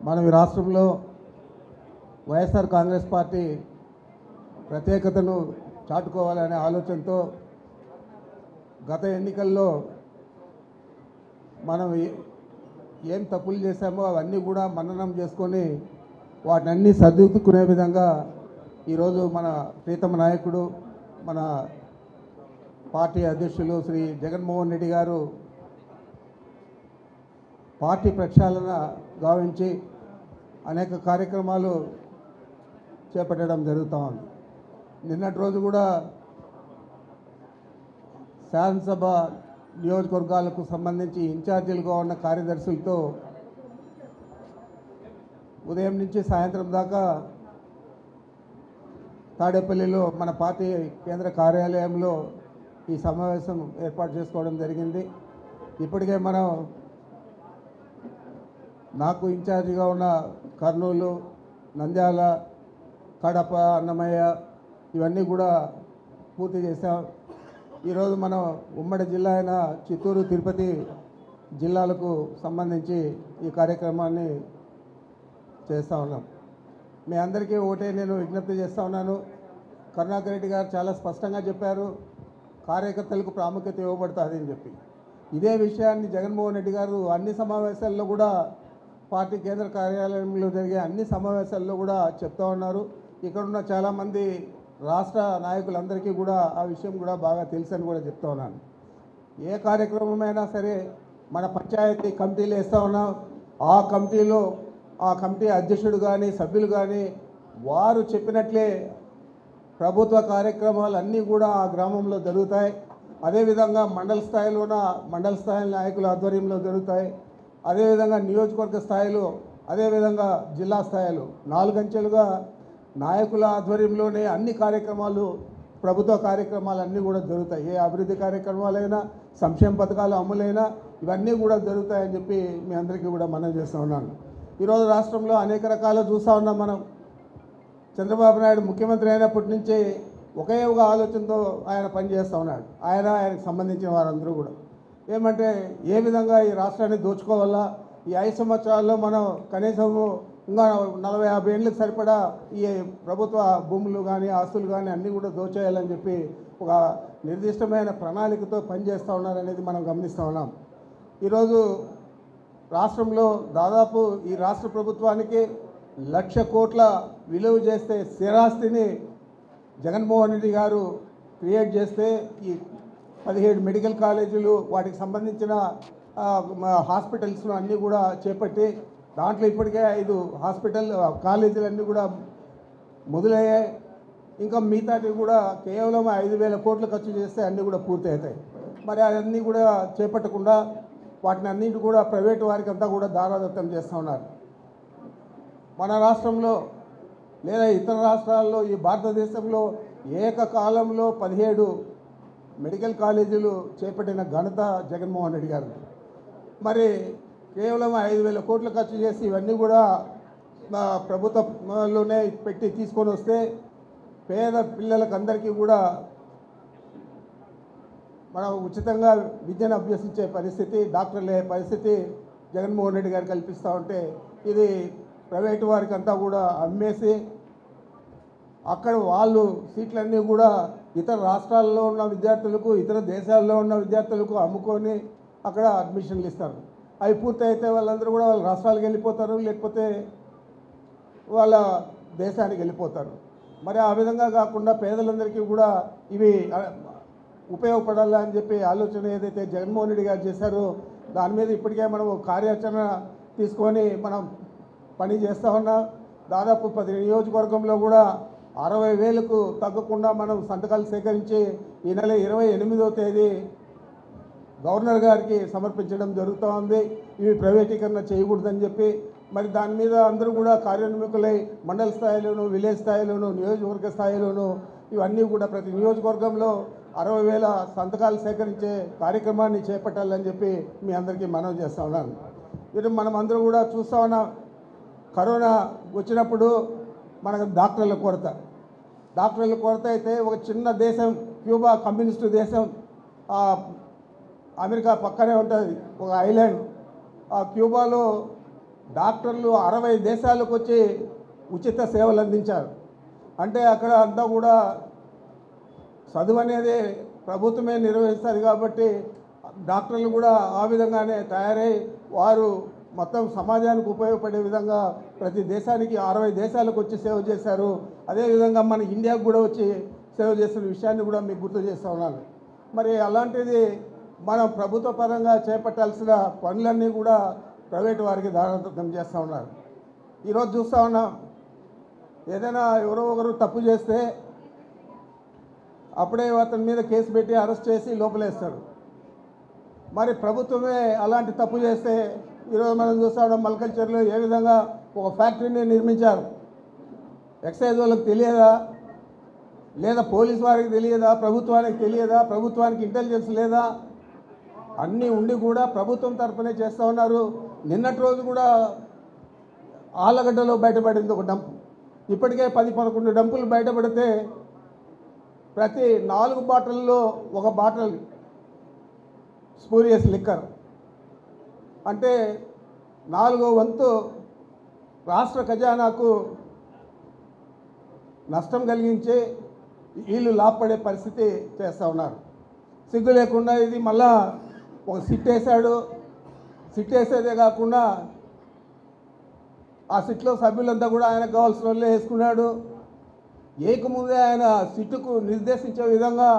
మనం ఈ రాష్ట్రంలో వైఎస్ఆర్ కాంగ్రెస్ పార్టీ ప్రత్యేకతను చాటుకోవాలనే ఆలోచనతో గత ఎన్నికల్లో మనం ఏం తప్పులు చేశామో అవన్నీ కూడా మననం చేసుకొని వాటిని సర్దిద్దుకునే విధంగా ఈరోజు మన ప్రీతమ నాయకుడు మన పార్టీ అధ్యక్షులు శ్రీ జగన్మోహన్ రెడ్డి గారు పార్టీ ప్రక్షాళన గావించి అనేక కార్యక్రమాలు చేపట్టడం జరుగుతూ ఉంది. నిన్నటి రోజు కూడా శాసనసభ నియోజకవర్గాలకు సంబంధించి ఇన్ఛార్జీలుగా ఉన్న కార్యదర్శులతో ఉదయం నుంచి సాయంత్రం దాకా తాడేపల్లిలో మన పార్టీ కేంద్ర కార్యాలయంలో ఈ సమావేశం ఏర్పాటు చేసుకోవడం జరిగింది. ఇప్పటికే మనం నాకు ఇన్ఛార్జిగా ఉన్న కర్నూలు, నంద్యాల, కడప, అన్నమయ్య ఇవన్నీ కూడా పూర్తి చేశాం. ఈరోజు మనం ఉమ్మడి జిల్లా అయిన చిత్తూరు, తిరుపతి జిల్లాలకు సంబంధించి ఈ కార్యక్రమాన్ని చేస్తూ ఉన్నాం. మీ అందరికీ ఒకటే నేను విజ్ఞప్తి చేస్తూ ఉన్నాను. కరుణాకర్ రెడ్డి గారు చాలా స్పష్టంగా చెప్పారు, కార్యకర్తలకు ప్రాముఖ్యత ఇవ్వబడుతుంది అని చెప్పి. ఇదే విషయాన్ని జగన్మోహన్ రెడ్డి గారు అన్ని సమావేశాల్లో కూడా పార్టీ కేంద్ర కార్యాలయంలో జరిగే అన్ని సమావేశాల్లో కూడా చెప్తూ ఉన్నారు. ఇక్కడున్న చాలామంది రాష్ట్ర నాయకులందరికీ కూడా ఆ విషయం కూడా బాగా తెలుసని కూడా చెప్తూ ఉన్నాను. ఏ కార్యక్రమమైనా సరే మన పంచాయతీ కమిటీలు వేస్తూ ఉన్నాం. ఆ కమిటీలో ఆ కమిటీ అధ్యక్షుడు కానీ సభ్యులు కానీ వారు చెప్పినట్లే ప్రభుత్వ కార్యక్రమాలు అన్నీ కూడా ఆ గ్రామంలో జరుగుతాయి. అదేవిధంగా మండల స్థాయి నాయకుల ఆధ్వర్యంలో జరుగుతాయి. అదేవిధంగా నియోజకవర్గ స్థాయిలో, అదేవిధంగా జిల్లా స్థాయిలో 4 అంచెలుగా నాయకుల ఆధ్వర్యంలోనే అన్ని కార్యక్రమాలు, ప్రభుత్వ కార్యక్రమాలు అన్నీ కూడా జరుగుతాయి. ఏ అభివృద్ధి కార్యక్రమాలైనా, సంక్షేమ పథకాలు అమలైనా ఇవన్నీ కూడా జరుగుతాయని చెప్పి మీ అందరికీ కూడా మనం చేస్తూ ఉన్నాను. ఈరోజు రాష్ట్రంలో అనేక రకాలు చూస్తూ ఉన్నాం. మనం చంద్రబాబు నాయుడు ముఖ్యమంత్రి అయినప్పటి నుంచి ఒకే ఒక ఆలోచనతో ఆయన పనిచేస్తూ ఉన్నాడు. ఆయనకు సంబంధించిన వారందరూ కూడా ఏమంటే ఏ విధంగా ఈ రాష్ట్రాన్ని దోచుకోవాలా, ఈ 5 సంవత్సరాల్లో మనం కనీసం ఇంకా 40-50 ఏళ్ళకి సరిపడా ఈ ప్రభుత్వ భూములు కానీ ఆస్తులు కానీ అన్నీ కూడా దోచేయాలని చెప్పి ఒక నిర్దిష్టమైన ప్రణాళికతో పనిచేస్తూ ఉన్నారనేది మనం గమనిస్తూ ఉన్నాం. ఈరోజు రాష్ట్రంలో దాదాపు ఈ రాష్ట్ర ప్రభుత్వానికి 1,00,000 కోట్ల విలువ చేస్తే స్థిరాస్తిని జగన్మోహన్ రెడ్డి గారు క్రియేట్ చేస్తే ఈ 17 మెడికల్ కాలేజీలు, వాటికి సంబంధించిన హాస్పిటల్స్ను అన్నీ కూడా చేపట్టి దాంట్లో ఇప్పటికే 5 కాలేజీలన్నీ కూడా మొదలయ్యాయి. ఇంకా మిగతాటి కూడా కేవలం 5,000 కోట్లు ఖర్చు చేస్తే అన్నీ కూడా పూర్తి అవుతాయి. మరి అవన్నీ కూడా చేపట్టకుండా వాటిని అన్నింటి కూడా ప్రైవేటు వారికి అంతా కూడా దారాదత్తం చేస్తూ ఉన్నారు. మన రాష్ట్రంలో లేదా ఇతర రాష్ట్రాల్లో, ఈ భారతదేశంలో ఏకకాలంలో 17 మెడికల్ కాలేజీలు చేపట్టిన ఘనత జగన్మోహన్ రెడ్డి గారు. మరి కేవలం 5,000 కోట్లు ఖర్చు చేసి ఇవన్నీ కూడా ప్రభుత్వంలోనే పెట్టి తీసుకొని వస్తే పేద పిల్లలకు అందరికీ కూడా మనం ఉచితంగా విద్యను అభ్యసించే పరిస్థితి, డాక్టర్లు అయ్యే పరిస్థితి జగన్మోహన్ రెడ్డి గారు కల్పిస్తూ ఉంటే ఇది ప్రైవేటు వారికి అంతా కూడా అమ్మేసి అక్కడ వాళ్ళు సీట్లన్నీ కూడా ఇతర రాష్ట్రాల్లో ఉన్న విద్యార్థులకు, ఇతర దేశాల్లో ఉన్న విద్యార్థులకు అమ్ముకొని అక్కడ అడ్మిషన్లు ఇస్తారు. అవి పూర్తయితే వాళ్ళందరూ కూడా వాళ్ళ రాష్ట్రాలకు వెళ్ళిపోతారు, లేకపోతే వాళ్ళ దేశానికి వెళ్ళిపోతారు. మరి ఆ విధంగా కాకుండా పేదలందరికీ కూడా ఇవి ఉపయోగపడాలా అని చెప్పి ఆలోచన ఏదైతే జగన్మోహన్ రెడ్డి గారు చేశారో దాని మీద ఇప్పటికే మనం కార్యాచరణ తీసుకొని మనం పని చేస్తూ ఉన్నాం. దాదాపు 10 నియోజకవర్గంలో కూడా 60,000కు తగ్గకుండా మనం సంతకాలు సేకరించి ఈ నెల 28వ తేదీ గవర్నర్ గారికి సమర్పించడం జరుగుతూ ఉంది. ఇవి ప్రైవేటీకరణ చేయకూడదని చెప్పి మరి దాని మీద అందరూ కూడా కార్యోన్ముఖులై మండల స్థాయిలోనూ, విలేజ్ స్థాయిలోనూ, నియోజకవర్గ స్థాయిలోనూ ఇవన్నీ కూడా ప్రతి నియోజకవర్గంలో 60,000 సంతకాలు సేకరించే కార్యక్రమాన్ని చేపట్టాలని చెప్పి మీ అందరికీ మనవి చేస్తూ ఉన్నాను. ఇది మనం అందరూ కూడా చూస్తూ ఉన్నాం. కరోనా వచ్చినప్పుడు మనకు డాక్టర్ల కొరత అయితే ఒక చిన్న దేశం క్యూబా, కమ్యూనిస్టు దేశం, అమెరికా పక్కనే ఉంటుంది ఒక ఐలాండ్. ఆ క్యూబాలో డాక్టర్లు 60 దేశాలకు వచ్చి ఉచిత సేవలు అందించారు. అంటే అక్కడ అంతా కూడా చదువు అనేది ప్రభుత్వమే నిర్వహిస్తారు కాబట్టి డాక్టర్లు కూడా ఆ విధంగానే తయారై వారు మొత్తం సమాజానికి ఉపయోగపడే విధంగా ప్రతి దేశానికి 60 దేశాలకు వచ్చి సేవ చేశారు. అదేవిధంగా మన ఇండియాకు కూడా వచ్చి సేవ చేస్తున్న విషయాన్ని కూడా మీకు గుర్తు చేస్తూ ఉన్నాను. మరి అలాంటిది మనం ప్రభుత్వ పరంగా చేపట్టాల్సిన పనులన్నీ కూడా ప్రైవేటు వారికి దారాదత్తం చేస్తూ ఉన్నారు. ఈరోజు చూస్తూ ఉన్నాం, ఏదైనా ఎవరో ఒకరు తప్పు చేస్తే అప్పుడే అతని మీద కేసు పెట్టి అరెస్ట్ చేసి లోపలేస్తారు. మరి ప్రభుత్వమే అలాంటి తప్పు చేస్తే ఈరోజు మనం చూస్తూ ఉన్నాం, మల్కల్చర్లో ఏ విధంగా ఒక ఫ్యాక్టరీని నిర్మించారు. ఎక్సైజ్ వాళ్ళకి తెలియదా, లేదా పోలీస్ వారికి తెలియదా, ప్రభుత్వానికి తెలియదా, ప్రభుత్వానికి ఇంటెలిజెన్స్ లేదా? అన్నీ ఉండి కూడా ప్రభుత్వం తరఫునే చేస్తూ ఉన్నారు. నిన్నటి రోజు కూడా ఆలగడ్డలో బయటపడింది ఒక డంపు. ఇప్పటికే 10-11 డంపులు బయటపడితే ప్రతి 4 బాటిల్లో ఒక బాటిల్ స్పూరియస్ లిక్కర్, అంటే 4వ వంతు రాష్ట్ర ఖజానాకు నష్టం కలిగించి వీళ్ళు లాభపడే పరిస్థితి చేస్తూ ఉన్నారు. సిగ్గు లేకుండా ఇది మళ్ళా ఒక సిట్ వేసాడు. సిట్ వేసేదే కాకుండా ఆ సిట్లో సభ్యులంతా కూడా ఆయనకు కావాల్సిన వాళ్ళే వేసుకున్నాడు. ఏకముందే ఆయన సిట్టుకు నిర్దేశించే విధంగా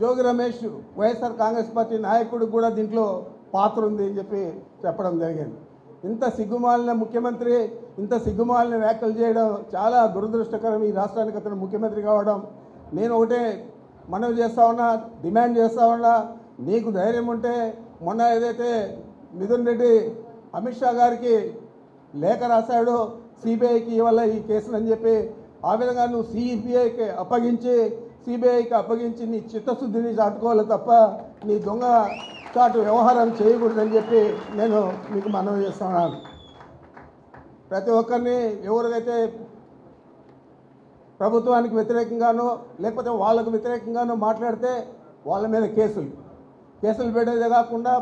జోగి రమేష్ వైఎస్ఆర్ కాంగ్రెస్ పార్టీ నాయకుడికి కూడా దీంట్లో పాత్ర ఉంది అని చెప్పి చెప్పడం జరిగింది. ఇంత సిగ్గుమాలిన ముఖ్యమంత్రి ఇంత సిగ్గుమాలిన వ్యాఖ్యలు చేయడం చాలా దురదృష్టకరం. ఈ రాష్ట్రానికి అతను ముఖ్యమంత్రి కావడం. నేను ఒకటే మనవి చేస్తా ఉన్నా, డిమాండ్ చేస్తా ఉన్నా, నీకు ధైర్యం ఉంటే మొన్న ఏదైతే మిథున్ రెడ్డి అమిత్ షా గారికి లేఖ రాశాడో సిబిఐకి ఇవాళ ఈ కేసులు అని చెప్పి, ఆ విధంగా నువ్వు సిబిఐకి అప్పగించి నీ చిత్తశుద్ధిని చాటుకోవాలి తప్ప నీ దొంగ చాటు వ్యవహారం చేయకూడదని చెప్పి నేను మీకు మనవి చేస్తున్నాను. ప్రతి ఒక్కరిని ఎవరికైతే ప్రభుత్వానికి వ్యతిరేకంగానో లేకపోతే వాళ్ళకు వ్యతిరేకంగానో మాట్లాడితే వాళ్ళ మీద కేసులు పెట్టేదే కాకుండా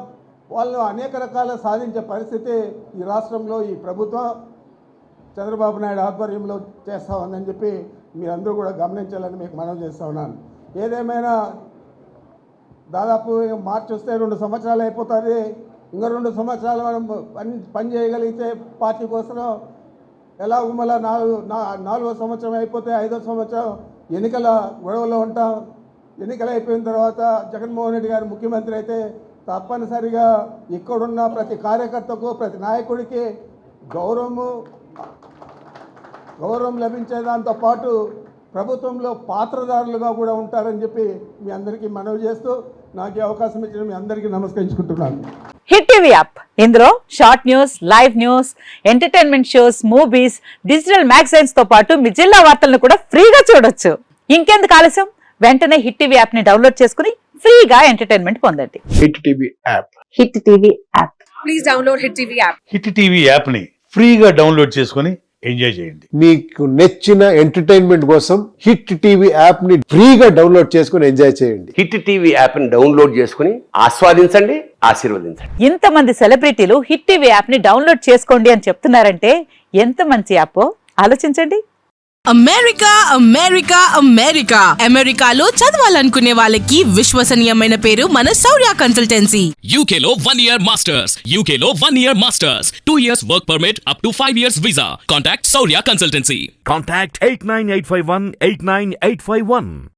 వాళ్ళు అనేక రకాల సాధించే పరిస్థితి ఈ రాష్ట్రంలో ఈ ప్రభుత్వం చంద్రబాబు నాయుడు ఆధ్వర్యంలో చేస్తూ ఉందని చెప్పి మీరందరూ కూడా గమనించాలని మీకు మనవి చేస్తూ ఉన్నాను. ఏదేమైనా దాదాపు మార్చి వస్తే 2 సంవత్సరాలు అయిపోతుంది. ఇంకా 2 సంవత్సరాలు మనం పని చేయగలిగితే పార్టీ కోసం ఎలా మళ్ళీ 4వ సంవత్సరం అయిపోతే 5వ సంవత్సరం ఎన్నికల గొడవలో ఉంటాం. ఎన్నికలు అయిపోయిన తర్వాత జగన్మోహన్ రెడ్డి గారు ముఖ్యమంత్రి అయితే తప్పనిసరిగా ఇక్కడున్న ప్రతి కార్యకర్తకు ప్రతి నాయకుడికి గౌరవం లభించే దాంతో పాటు ప్రభుత్వంలో పాత్రదారులుగా కూడా ఉంటారని చెప్పి మీ అందరికీ మనవి చేస్తూ నాకు ఈ అవకాశం ఇచ్చిన మీ అందరికీ నమస్కరించుకుంటున్నాను. హిట్ టీవీ యాప్, ఇందులో short news, live news, entertainment shows, movies, digital magazines తో పాటు మీ జిల్లా వార్తలను కూడా ఫ్రీగా చూడొచ్చు. ఇంకెందుకు ఆలస్యం, వెంటనే హిట్ టీవీ యాప్ ని డౌన్లోడ్ చేసుకుని ఫ్రీగా ఎంటర్టైన్మెంట్ పొందండి. Hit TV app, hit TV app, please download hit TV app. Hit TV app ని ఫ్రీగా డౌన్లోడ్ చేసుకుని ఎంజాయ్ చేయండి. మీకు నచ్చిన ఎంటర్టైన్మెంట్ కోసం హిట్ టీవీ యాప్ ని ఫ్రీగా డౌన్లోడ్ చేసుకుని ఎంజాయ్ చేయండి. హిట్ టీవీ యాప్ ని డౌన్లోడ్ చేసుకుని ఆస్వాదించండి, ఆశీర్వదించండి. ఇంతమంది సెలబ్రిటీలు హిట్ టీవీ యాప్ ని డౌన్లోడ్ చేసుకోండి అని చెప్తున్నారంటే ఎంత మంచి యాప్ ఆలోచించండి. అమెరికా అమెరికా అమెరికా అమెరికాలో చదవాలనుకునే వాళ్ళకి విశ్వసనీయమైన పేరు మన శౌర్య కన్సల్టెన్సీ. UK లో 1 year masters, UK లో 1 year masters, 2 years work permit up to 5 years visa. Contact Saurya Consultancy. Contact 89851 89851.